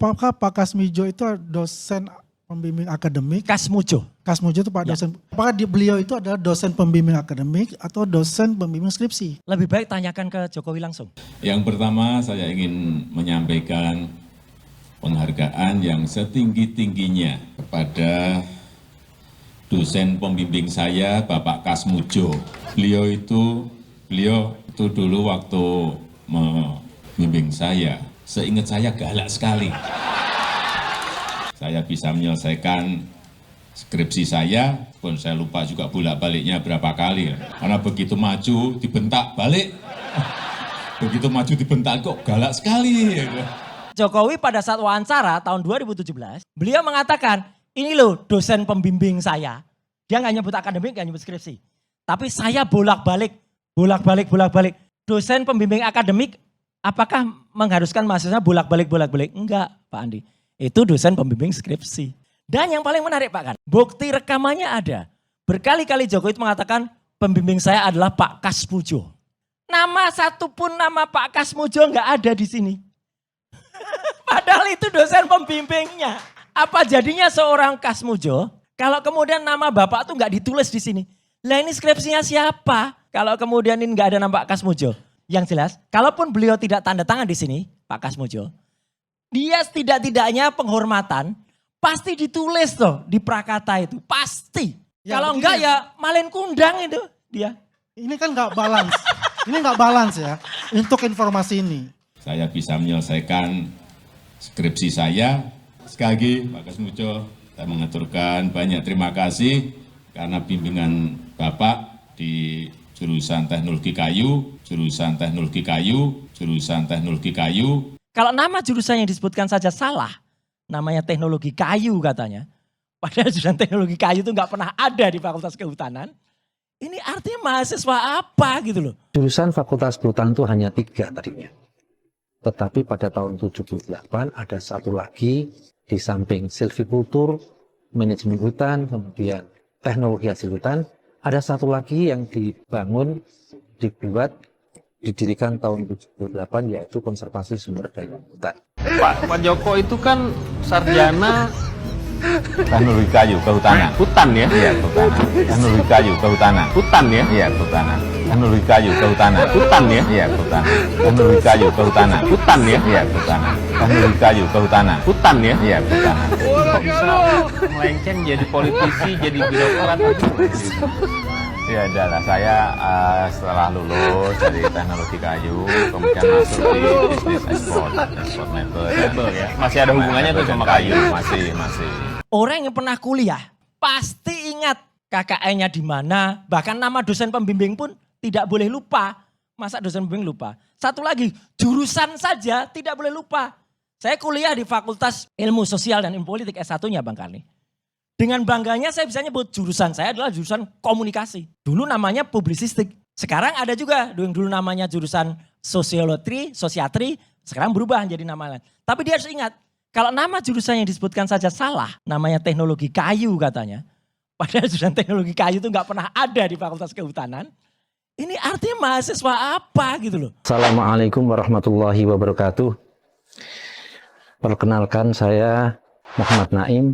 apakah Pak Kasmijo itu dosen pembimbing akademik? Kasmujo. Kasmujo itu Pak dosen. Apakah beliau itu adalah dosen pembimbing akademik atau dosen pembimbing skripsi? Lebih baik tanyakan ke Jokowi langsung. Yang pertama saya ingin menyampaikan penghargaan yang setinggi-tingginya kepada dosen pembimbing saya, Bapak Kasmujo. Beliau itu dulu waktu membimbing saya, seingat saya galak sekali. Saya bisa menyelesaikan skripsi saya, pun saya lupa juga bolak-baliknya berapa kali. Karena begitu maju, dibentak balik. Begitu maju dibentak kok galak sekali. Jokowi pada saat wawancara tahun 2017, beliau mengatakan, ini loh dosen pembimbing saya. Dia nggak nyebut akademik, nggak nyebut skripsi. Tapi saya bolak-balik. Dosen pembimbing akademik, apakah mengharuskan mahasiswa bolak-balik? Enggak, Pak Andi. Itu dosen pembimbing skripsi. Dan yang paling menarik Pak kan, bukti rekamannya ada. Berkali-kali Jokowi itu mengatakan, pembimbing saya adalah Pak Kasmujo. Nama satupun nama Pak Kasmujo nggak ada di sini. Padahal itu dosen pembimbingnya. Apa jadinya seorang Kasmujo kalau kemudian nama Bapak tuh nggak ditulis di sini? Lah ini skripsinya siapa? Kalau kemudian ini nggak ada nama Pak Kasmujo. Yang jelas, kalaupun beliau tidak tanda tangan di sini, Pak Kasmujo, dia setidak-tidaknya penghormatan pasti ditulis tuh di prakata itu, pasti. Ya, kalau enggak ya malin kundang itu dia. Ini kan nggak balance. Ini nggak balance ya untuk informasi ini. Saya bisa menyelesaikan skripsi saya. Sekali lagi Pak Kasmujo, saya mengaturkan banyak terima kasih karena bimbingan Bapak di jurusan teknologi kayu. Kalau nama jurusan yang disebutkan saja salah, namanya teknologi kayu katanya. Padahal jurusan teknologi kayu itu nggak pernah ada di Fakultas Kehutanan. Ini artinya mahasiswa apa gitu loh. Jurusan Fakultas Kehutanan itu hanya 3 tadinya. Tetapi pada tahun 78 ada satu lagi di samping silvikultur, manajemen hutan, kemudian teknologi hasil hutan. Ada satu lagi yang dibangun, didirikan tahun 78 yaitu konservasi sumber daya hutan. Pak Joko itu kan sarjana teknologi kayu kehutanan. hutan ya? Iya, kehutanan. Teknologi kayu kehutanan. Hutan ya? Iya, kehutanan. Teknologi kayu kehutanan. Hutan ya? Iya, kehutanan. Teknologi kayu kehutanan. Hutan ya? Iya, kehutanan. Teknologi kayu kehutanan. Hutan ya? Iya, kehutanan. Kok bisa melenceng jadi politisi, jadi birokrat? Ya adalah saya setelah lulus dari teknologi kayu kemudian masuk di bisnis ekspor label ya. Masih ada hubungannya tuh sama kayu? Masih. Orang yang pernah kuliah pasti ingat KKN-nya di mana, bahkan nama dosen pembimbing pun tidak boleh lupa. Masa dosen pembimbing lupa? Satu lagi, jurusan saja tidak boleh lupa. Saya kuliah di Fakultas Ilmu Sosial dan Ilmu Politik S1-nya Bang Karni. Dengan bangganya saya bisa nyebut jurusan saya adalah jurusan komunikasi. Dulu namanya publisistik. Sekarang ada juga yang dulu namanya jurusan sosiatri, sekarang berubah jadi nama lain. Tapi dia harus ingat, kalau nama jurusan yang disebutkan saja salah, namanya teknologi kayu katanya. Padahal jurusan teknologi kayu itu nggak pernah ada di Fakultas Kehutanan. Ini artinya mahasiswa apa gitu loh. Assalamualaikum warahmatullahi wabarakatuh. Perkenalkan saya Muhammad Naim.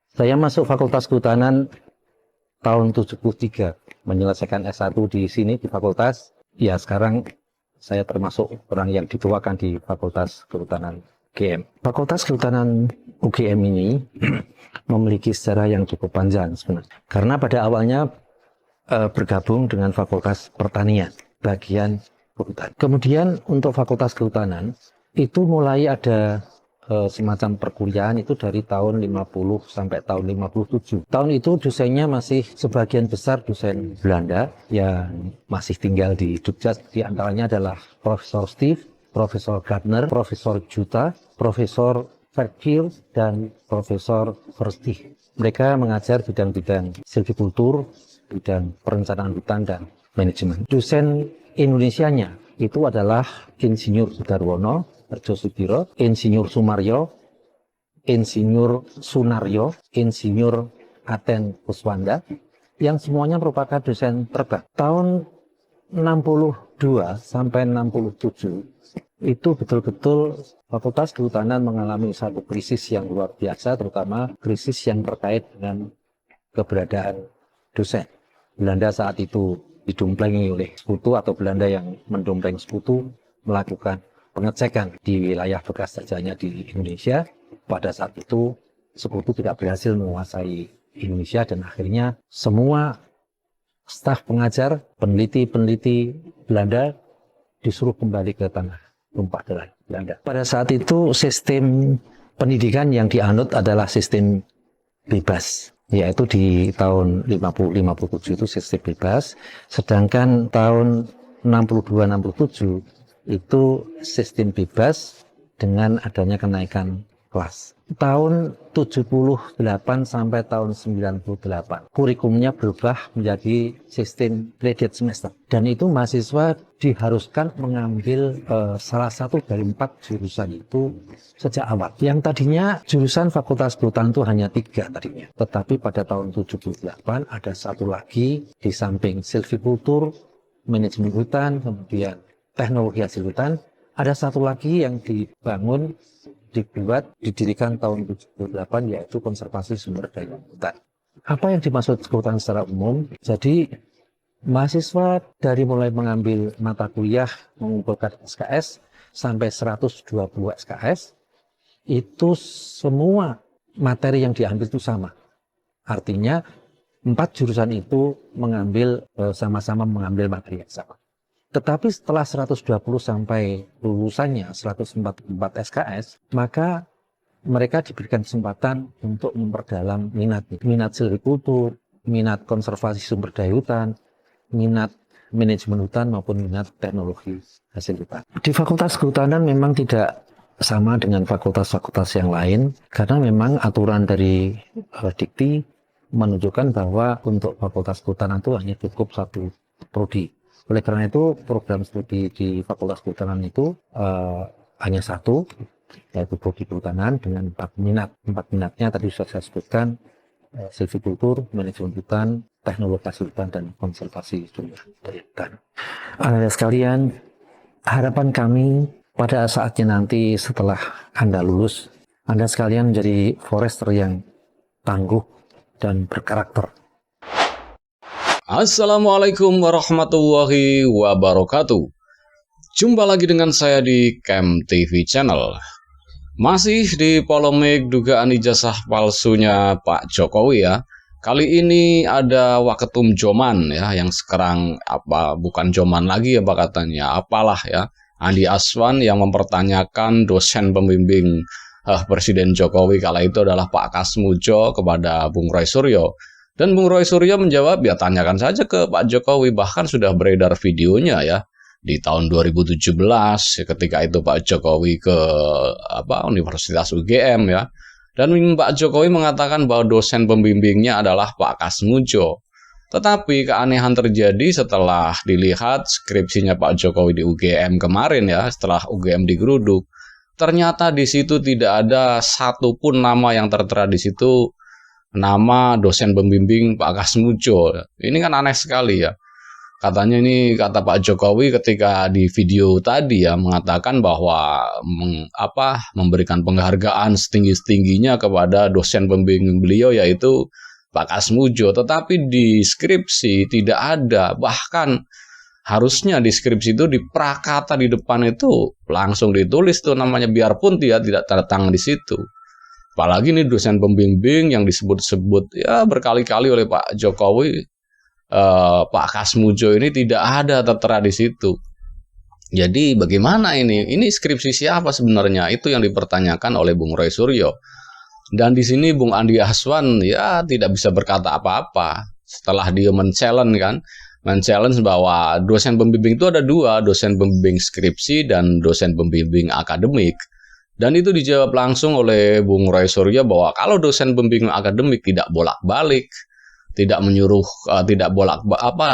Saya masuk Fakultas Kehutanan tahun 73, menyelesaikan S1 di sini di fakultas. Ya sekarang saya termasuk orang yang dituakan di Fakultas Kehutanan UGM. Fakultas Kehutanan UGM ini memiliki sejarah yang cukup panjang sebenarnya. Karena pada awalnya bergabung dengan Fakultas Pertanian, bagian kehutanan. Kemudian untuk Fakultas Kehutanan itu mulai ada semacam perkuliahan itu dari tahun 50 sampai tahun 57. Tahun itu dosennya masih sebagian besar dosen Belanda yang masih tinggal di Jogja. Di antaranya adalah Profesor Steve, Profesor Gardner, Profesor Juta, Profesor Verkiel, dan Profesor Verstih. Mereka mengajar bidang-bidang silvikultur, bidang perencanaan hutan dan manajemen. Dosen Indonesianya itu adalah Insinyur Sudarwono, Harjo Sudiro, Insinyur Sumaryo, Insinyur Sunaryo, Insinyur Aten Kuswanda, yang semuanya merupakan dosen terbang. Tahun 62 sampai 67 itu betul-betul Fakultas Kehutanan mengalami satu krisis yang luar biasa, terutama krisis yang terkait dengan keberadaan dosen. Belanda saat itu didomplengi oleh sekutu atau Belanda yang mendompleng sekutu melakukan pengecekan di wilayah bekas jajahnya di Indonesia. Pada saat itu sekutu tidak berhasil menguasai Indonesia dan akhirnya semua staf pengajar, peneliti-peneliti Belanda disuruh kembali ke tanah tumpah darah Belanda. Pada saat itu sistem pendidikan yang dianut adalah sistem bebas, yaitu di tahun 50-57 itu sistem bebas, sedangkan tahun 62-67 itu sistem bebas dengan adanya kenaikan kelas. Tahun 78 sampai tahun 98 kurikulumnya berubah menjadi sistem credit semester, dan itu mahasiswa diharuskan mengambil salah satu dari 4 jurusan itu sejak awal. Yang tadinya jurusan Fakultas Kehutanan itu hanya 3 tadinya, tetapi pada tahun 78 ada satu lagi di samping silvikultur, manajemen hutan, kemudian teknologi hasil hutan, ada satu lagi yang didirikan tahun 78, yaitu konservasi sumber daya hutan. Apa yang dimaksud kehutanan secara umum? Jadi mahasiswa dari mulai mengambil mata kuliah mengumpulkan SKS sampai 120 SKS itu semua materi yang diambil itu sama. Artinya 4 jurusan itu sama-sama mengambil materi yang sama. Tetapi setelah 120 sampai lulusannya 144 SKS, maka mereka diberikan kesempatan untuk memperdalam minat silvikultur, minat konservasi sumber daya hutan, minat manajemen hutan maupun minat teknologi hasil hutan. Di Fakultas Kehutanan memang tidak sama dengan fakultas-fakultas yang lain, karena memang aturan dari Dikti menunjukkan bahwa untuk Fakultas Kehutanan itu hanya cukup 1 prodi. Oleh karena itu program studi di Fakultas Kehutanan itu hanya 1, yaitu prodi kehutanan dengan 4 minat. 4 minatnya tadi sudah saya sebutkan, silvikultur, manajemen hutan, teknologi hutan, dan konservasi sumber daya hutan. Anak-anak sekalian, harapan kami pada saatnya nanti setelah Anda lulus, Anda sekalian menjadi forester yang tangguh dan berkarakter. Assalamualaikum warahmatullahi wabarakatuh. Jumpa lagi dengan saya di Camp TV Channel. Masih di polemik dugaan ijazah palsunya Pak Jokowi ya. Kali ini ada Waketum Joman ya, yang sekarang bukan Joman lagi ya katanya, apalah ya. Andi Aswan yang mempertanyakan dosen pembimbing Presiden Jokowi kala itu adalah Pak Kasmujo kepada Bung Roy Suryo. Dan Bung Roy Suryo menjawab, ya tanyakan saja ke Pak Jokowi, bahkan sudah beredar videonya ya di tahun 2017 ketika itu Pak Jokowi ke Universitas UGM ya. Dan Pak Jokowi mengatakan bahwa dosen pembimbingnya adalah Pak Kasmujo. Tetapi keanehan terjadi setelah dilihat skripsinya Pak Jokowi di UGM kemarin ya, setelah UGM digeruduk. Ternyata di situ tidak ada satupun nama yang tertera di situ, nama dosen pembimbing Pak Kasmujo. Ini kan aneh sekali ya. Katanya ini, kata Pak Jokowi ketika di video tadi ya, mengatakan bahwa memberikan penghargaan setinggi-tingginya kepada dosen pembimbing beliau yaitu Pak Kasmujo. Tetapi di skripsi tidak ada, bahkan harusnya di skripsi itu di prakata di depan itu langsung ditulis tuh namanya, biarpun dia tidak tanda tangan di situ. Apalagi ini dosen pembimbing yang disebut-sebut ya berkali-kali oleh Pak Jokowi, Pak Kasmujo ini tidak ada tertera di situ. Jadi bagaimana ini? Ini skripsi siapa sebenarnya? Itu yang dipertanyakan oleh Bung Roy Suryo. Dan di sini Bung Andi Aswan ya tidak bisa berkata apa-apa setelah dia men-challenge bahwa dosen pembimbing itu ada 2, dosen pembimbing skripsi dan dosen pembimbing akademik. Dan itu dijawab langsung oleh Bung Roy Suryo bahwa kalau dosen pembimbing akademik tidak bolak-balik, tidak menyuruh,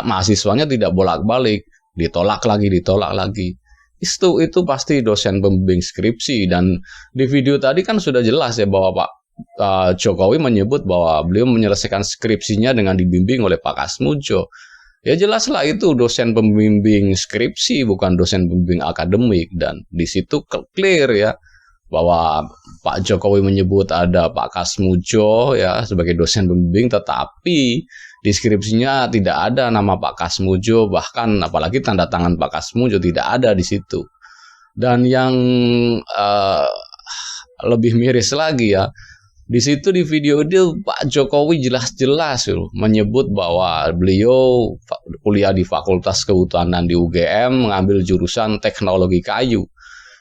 mahasiswanya tidak bolak-balik, ditolak lagi. Itu pasti dosen pembimbing skripsi. Dan di video tadi kan sudah jelas ya bahwa Pak Jokowi menyebut bahwa beliau menyelesaikan skripsinya dengan dibimbing oleh Pak Kasmujo. Ya jelaslah itu dosen pembimbing skripsi, bukan dosen pembimbing akademik. Dan di situ clear ya, bahwa Pak Jokowi menyebut ada Pak Kasmujo ya sebagai dosen pembimbing, tetapi di skripsinya tidak ada nama Pak Kasmujo, bahkan apalagi tanda tangan Pak Kasmujo tidak ada di situ. Dan yang lebih miris lagi ya, di situ di video itu Pak Jokowi jelas-jelas menyebut bahwa beliau kuliah di Fakultas Kehutanan di UGM mengambil jurusan teknologi kayu.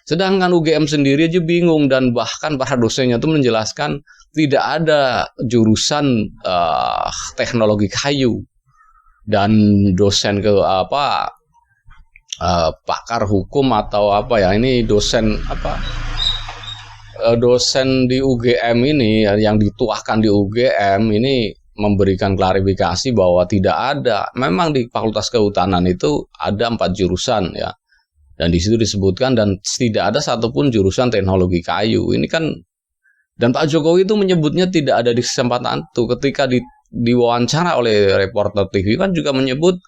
Sedangkan UGM sendiri aja bingung, dan bahkan para dosennya itu menjelaskan tidak ada jurusan teknologi kayu. Dan dosen pakar hukum atau apa ya, ini dosen dosen di UGM ini yang dituahkan di UGM ini memberikan klarifikasi bahwa tidak ada. Memang di Fakultas Kehutanan itu ada 4 jurusan ya. Dan di situ disebutkan, dan tidak ada satupun jurusan teknologi kayu. Ini kan, dan Pak Jokowi itu menyebutnya tidak ada di kesempatan itu. Ketika diwawancara oleh reporter TV kan juga menyebut,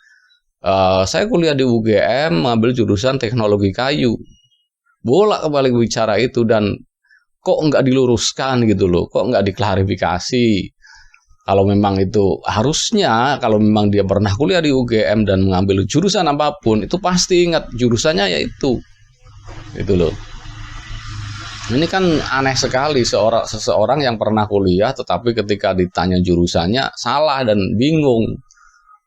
saya kuliah di UGM mengambil jurusan teknologi kayu. Bolak-balik bicara itu, dan kok nggak diluruskan gitu loh, kok nggak diklarifikasi. Kalau memang itu harusnya, kalau memang dia pernah kuliah di UGM dan mengambil jurusan apapun, itu pasti ingat jurusannya yaitu. Itu loh. Ini kan aneh sekali, seseorang yang pernah kuliah tetapi ketika ditanya jurusannya salah dan bingung.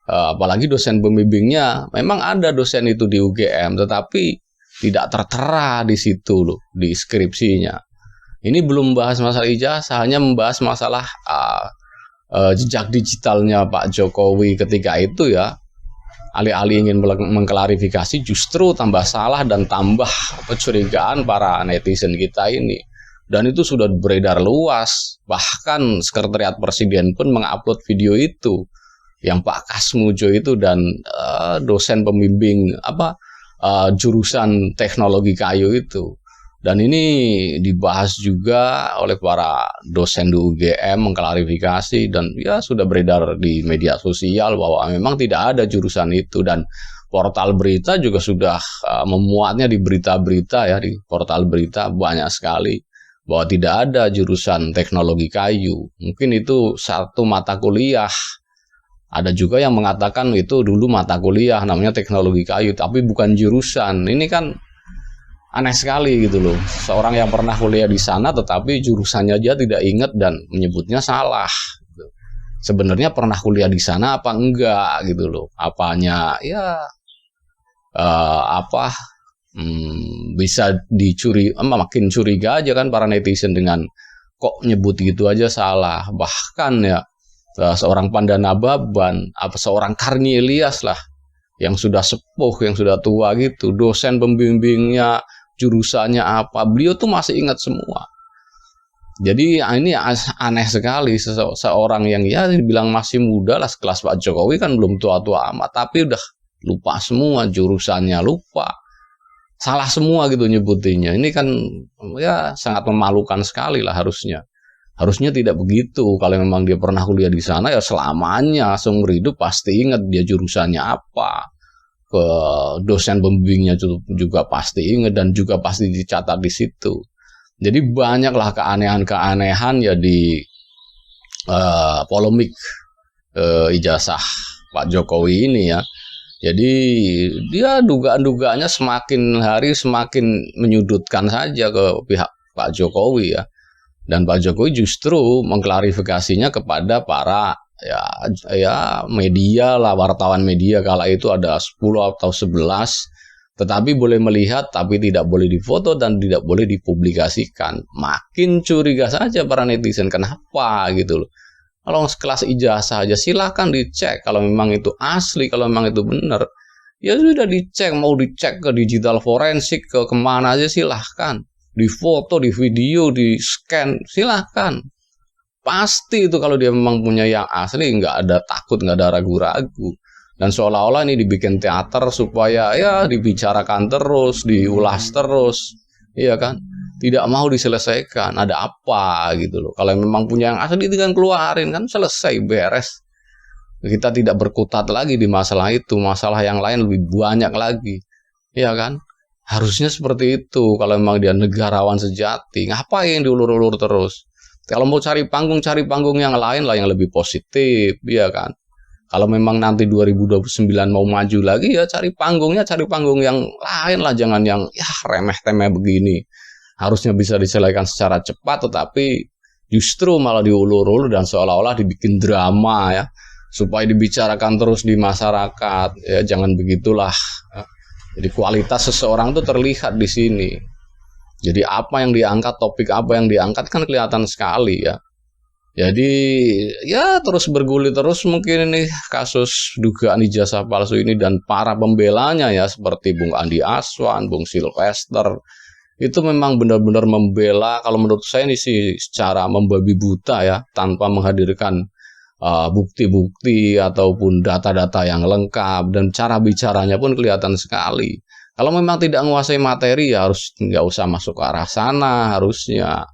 Apalagi dosen pembimbingnya, memang ada dosen itu di UGM tetapi tidak tertera di situ loh, di skripsinya. Ini belum bahas masalah ijazah, hanya membahas masalah jejak digitalnya Pak Jokowi ketika itu ya. Alih-alih ingin mengklarifikasi, justru tambah salah dan tambah kecurigaan para netizen kita ini. Dan itu sudah beredar luas. Bahkan Sekretariat Presiden pun mengupload video itu, yang Pak Kasmujo itu dan dosen pembimbing jurusan teknologi kayu itu. Dan ini dibahas juga oleh para dosen di UGM mengklarifikasi, dan ya sudah beredar di media sosial bahwa memang tidak ada jurusan itu, dan portal berita juga sudah memuatnya di berita-berita ya, di portal berita banyak sekali bahwa tidak ada jurusan teknologi kayu. Mungkin itu satu mata kuliah. Ada juga yang mengatakan itu dulu mata kuliah namanya teknologi kayu tapi bukan jurusan. Ini kan aneh sekali gitu loh. Seorang yang pernah kuliah di sana tetapi jurusannya aja tidak ingat dan menyebutnya salah. Sebenarnya pernah kuliah di sana apa enggak gitu loh. Apanya ya bisa makin curiga aja kan para netizen dengan kok nyebut gitu aja salah. Bahkan ya seorang Pandana Baban, seorang Karni Ilyas lah yang sudah sepuh, yang sudah tua gitu, dosen pembimbingnya jurusannya apa, beliau tuh masih ingat semua. Jadi ini aneh sekali, seorang yang ya dibilang masih muda lah sekelas Pak Jokowi kan belum tua-tua amat, tapi udah lupa semua jurusannya, lupa, salah semua gitu nyebutinnya. Ini kan ya sangat memalukan sekali lah harusnya. Harusnya tidak begitu. Kalau memang dia pernah kuliah di sana ya selamanya seumur hidup pasti ingat dia jurusannya apa. Ke dosen pembimbingnya juga pasti ingat dan juga pasti dicatat di situ. Jadi banyaklah keanehan-keanehan ya di polemik ijazah Pak Jokowi ini ya. Jadi dia dugaan-dugaannya semakin hari semakin menyudutkan saja ke pihak Pak Jokowi ya. Dan Pak Jokowi justru mengklarifikasinya kepada para ya media lah, wartawan media kala itu ada 10 atau 11, tetapi boleh melihat tapi tidak boleh difoto dan tidak boleh dipublikasikan. Makin curiga saja para netizen, kenapa gitu loh. Kalau sekelas ijazah aja silakan dicek kalau memang itu asli, kalau memang itu benar. Ya sudah dicek, mau dicek ke digital forensik ke kemana aja silahkan. Di foto, di video, di scan silahkan. Pasti itu kalau dia memang punya yang asli, nggak ada takut, nggak ada ragu-ragu. Dan seolah-olah ini dibikin teater supaya ya dibicarakan terus, diulas terus, iya kan? Tidak mau diselesaikan, ada apa gitu loh. Kalau memang punya yang asli itu kan keluarin kan selesai beres. Kita tidak berkutat lagi di masalah itu, masalah yang lain lebih banyak lagi. Ya kan? Harusnya seperti itu. Kalau memang dia negarawan sejati, ngapain diulur-ulur terus? Kalau mau cari panggung yang lain lah yang lebih positif, ya kan? Kalau memang nanti 2029 mau maju lagi, ya cari panggung yang lain lah, jangan yang ya remeh-temeh begini. Harusnya bisa diselesaikan secara cepat, tetapi justru malah diulur-ulur dan seolah-olah dibikin drama ya, supaya dibicarakan terus di masyarakat. Ya jangan begitulah. Jadi kualitas seseorang itu terlihat di sini. Jadi apa yang diangkat, topik apa yang diangkat kan kelihatan sekali ya. Jadi ya terus bergulir terus mungkin ini kasus dugaan ijazah palsu ini, dan para pembelanya ya seperti Bung Andi Aswan, Bung Silvester, itu memang benar-benar membela, kalau menurut saya ini sih secara membabi buta ya, tanpa menghadirkan bukti-bukti ataupun data-data yang lengkap, dan cara bicaranya pun kelihatan sekali. Kalau memang tidak menguasai materi ya harus nggak usah masuk ke arah sana harusnya.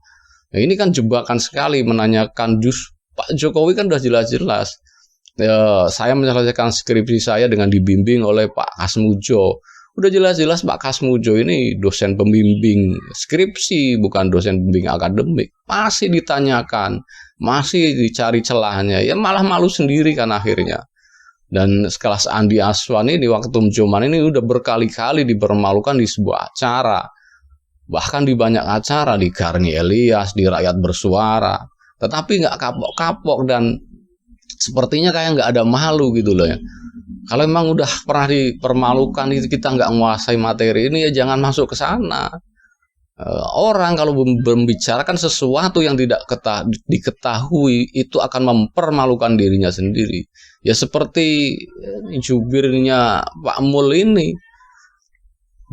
Nah, ini kan jebakan sekali menanyakan Pak Jokowi kan udah jelas-jelas. Saya menyelesaikan skripsi saya dengan dibimbing oleh Pak Kasmujo. Udah jelas-jelas Pak Kasmujo ini dosen pembimbing skripsi, bukan dosen pembimbing akademik. Masih ditanyakan, masih dicari celahnya. Ya malah malu sendiri kan akhirnya. Dan sekelas Andi Aswan ini waktu Joman ini udah berkali-kali dipermalukan di sebuah acara. Bahkan di banyak acara, di Karni Elias, di Rakyat Bersuara. Tetapi nggak kapok-kapok dan sepertinya kayak nggak ada malu gitu loh ya. Kalau memang udah pernah dipermalukan, kita nggak menguasai materi ini, ya jangan masuk ke sana. Orang kalau membicarakan sesuatu yang tidak diketahui, itu akan mempermalukan dirinya sendiri. Ya seperti jubirnya Pak Mul ini.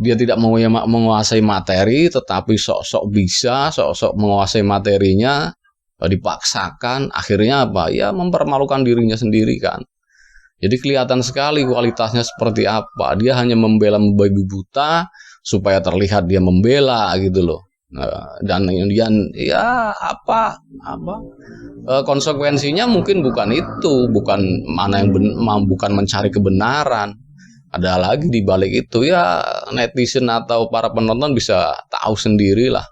Dia tidak mau menguasai materi, tetapi sok-sok bisa, sok-sok menguasai materinya, dipaksakan, akhirnya apa? Ya mempermalukan dirinya sendiri kan. Jadi kelihatan sekali kualitasnya seperti apa. Dia hanya membela membabi buta, supaya terlihat dia membela gitu loh. Dan kemudian ya konsekuensinya mungkin bukan itu, bukan bukan mencari kebenaran. Ada lagi di balik itu ya, netizen atau para penonton bisa tahu sendirilah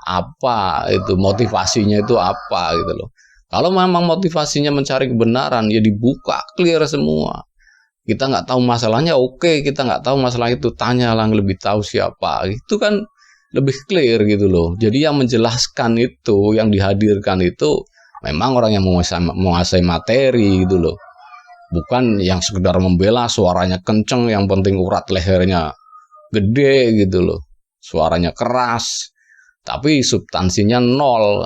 apa itu motivasinya, itu apa gitu loh. Kalau memang motivasinya mencari kebenaran ya dibuka clear semua. Kita nggak tahu masalahnya, oke, kita nggak tahu masalah itu, tanyalah yang lebih tahu siapa. Itu kan lebih clear gitu loh. Jadi yang menjelaskan itu, yang dihadirkan itu memang orang yang menguasai materi gitu loh. Bukan yang sekedar membela, suaranya kenceng, yang penting urat lehernya gede gitu loh. Suaranya keras, tapi substansinya nol,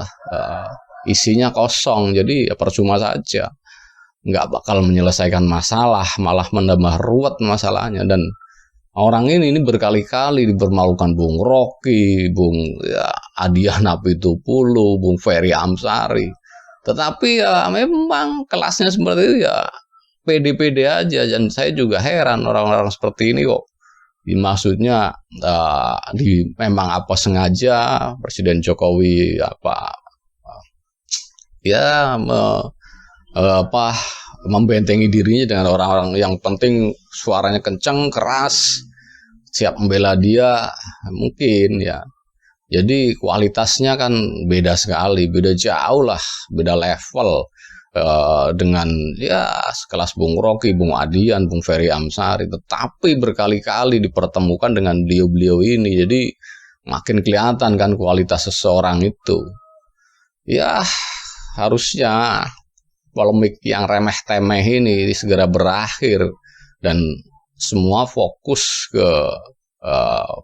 isinya kosong, jadi ya percuma saja. Nggak bakal menyelesaikan masalah, malah menambah ruwet masalahnya. Dan orang ini berkali-kali dipermalukan Bung Rocky, Bung Adian Apitupulu, Bung Ferry Amsari. Tetapi ya memang kelasnya seperti itu ya, pede-pede aja. Dan saya juga heran orang-orang seperti ini kok. Maksudnya memang apa sengaja Presiden Jokowi membentengi dirinya dengan orang-orang yang penting suaranya kencang, keras, siap membela dia, mungkin ya. Jadi kualitasnya kan beda sekali, beda jauh lah, beda level. Dengan ya sekelas Bung Rocky, Bung Adian, Bung Ferry Amsari, tetapi berkali-kali dipertemukan dengan beliau-beliau ini. Jadi makin kelihatan kan kualitas seseorang itu. Ya harusnya polemik yang remeh-temeh ini segera berakhir dan semua fokus ke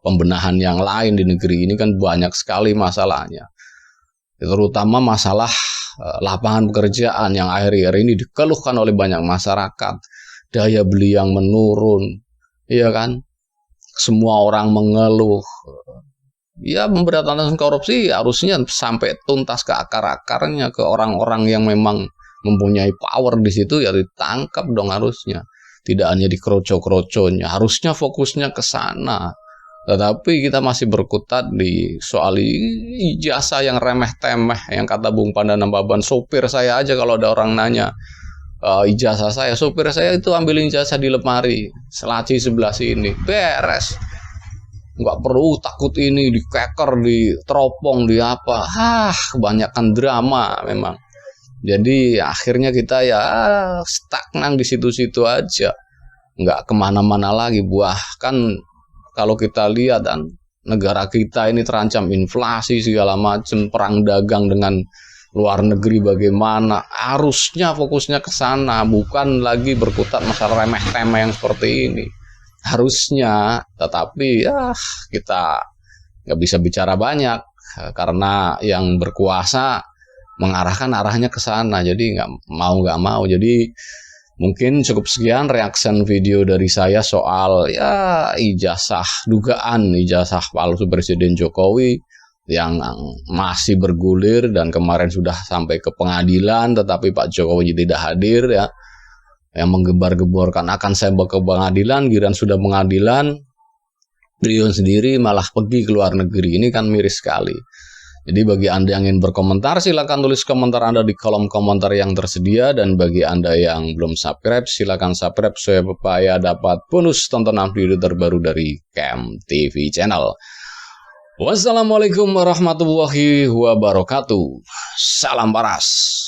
pembenahan yang lain. Di negeri ini kan banyak sekali masalahnya, terutama masalah lapangan pekerjaan yang akhir-akhir ini dikeluhkan oleh banyak masyarakat. Daya beli yang menurun, iya kan? Semua orang mengeluh. Ya pemberantasan korupsi harusnya sampai tuntas ke akar-akarnya, ke orang-orang yang memang mempunyai power di situ ya ditangkap dong harusnya. Tidak hanya dikeroco-keroconya, harusnya fokusnya ke sana. Tetapi kita masih berkutat di soal ijazah yang remeh-temeh, yang kata Bung Pandana Baban, sopir saya aja kalau ada orang nanya, ijazah saya, sopir saya itu ambil ijazah di lemari selaci sebelah sini, beres. Nggak perlu takut ini dikeker, diteropong, di apa. Kebanyakan drama memang. Jadi akhirnya kita ya stagnan di situ-situ aja. Nggak kemana-mana lagi. Bahkan kalau kita lihat dan negara kita ini terancam inflasi segala macam, perang dagang dengan luar negeri bagaimana, harusnya fokusnya ke sana, bukan lagi berkutat masalah remeh-temeh yang seperti ini. Harusnya, tetapi ya kita nggak bisa bicara banyak karena yang berkuasa mengarahkan arahnya ke sana. Jadi nggak mau. Jadi mungkin cukup sekian reaction video dari saya soal ya dugaan ijazah palsu Presiden Jokowi yang masih bergulir dan kemarin sudah sampai ke pengadilan, tetapi Pak Jokowi tidak hadir ya. Yang menggembar-gemborkan akan saya bawa ke pengadilan, giliran sudah pengadilan, beliau sendiri malah pergi ke luar negeri. Ini kan miris sekali. Jadi bagi Anda yang ingin berkomentar, silakan tulis komentar Anda di kolom komentar yang tersedia. Dan bagi Anda yang belum subscribe, silakan subscribe supaya dapat bonus tontonan video terbaru dari Kem TV Channel. Wassalamualaikum warahmatullahi wabarakatuh. Salam paras.